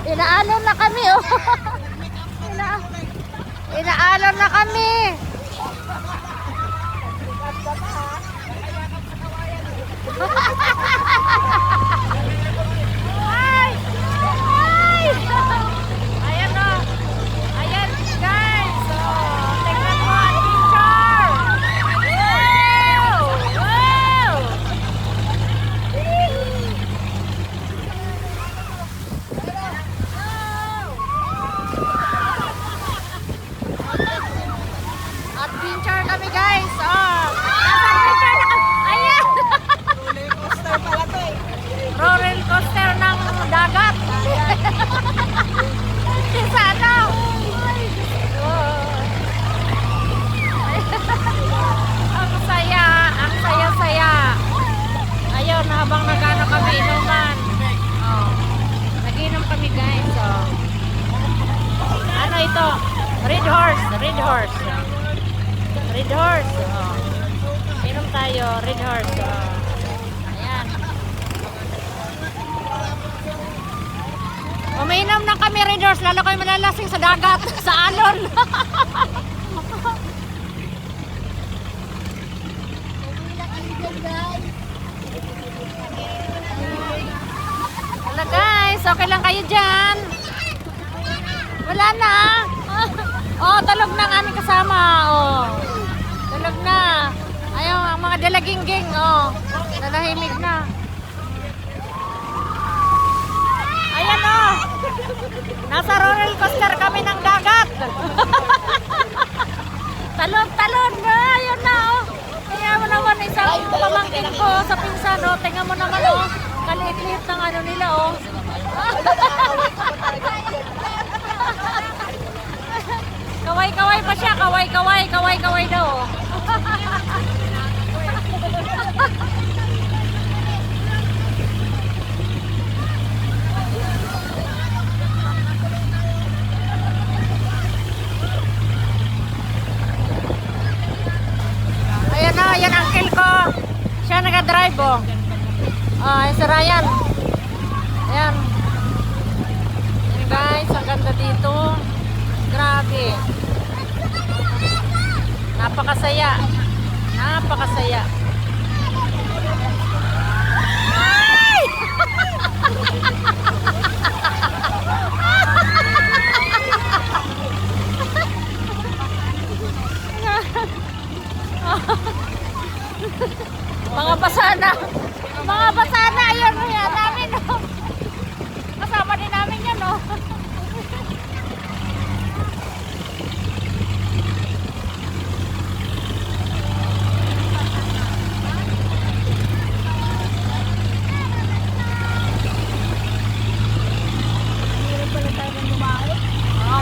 Inaalon na kami, oh. Inaalon na kami. Ay! Ay! Ayan, oh. Ayan, guys. Oh, tingnan mo ang picture. Wow! Wow! Adventure kami, guys. Oh. Adventure na kami. Ayan. Roller coaster ng dagat. Sana. Ang saya, ang saya-saya. Ayun, habang nagano kami inuman. Oh. Nag-inom kami, guys. Oh. Ano ito? Red horse, red horse. Red horse. Oh. Inom tayo, red horse. Oh. Ayan. Umiinom na kami, red horse. Lalo kayo malalasing sa dagat, sa alon. Wala, guys. Okay lang kayo dyan. Wala na. Oh, talog na ang aming kasama. Oh. Talog na. Ayaw, ang mga dalagingging. Oh. Nalahimig na. Ayan, oh. Nasa roller coaster kami ng dagat. Talon na. Ayun na, oh. Tingnan mo naman isang pamangkin ko sa pinsan, oh. Tingnan mo naman, oh. Kaliit-liit ng ano nila, oh. Kaway-kaway pa siya, kaway-kaway daw. Ayan na, yan uncle ko. Siya nag-drive, oh. Ayan si Ryan. Ayan. Ayan, guys, ang ganda dito. Grabe. Napakasaya. Napakasaya. Ay! Mga basana. Mga basana. Ayun, yan namin, oh. Kasama din namin yan, oh.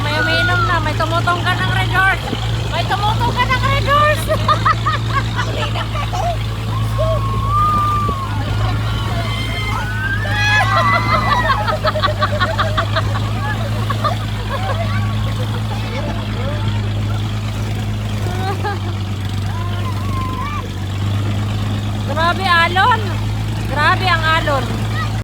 May umiinom na, may tumutong ka ng red horse. May tumutong ka ng red horse. Grabe alon. Grabe ang alon.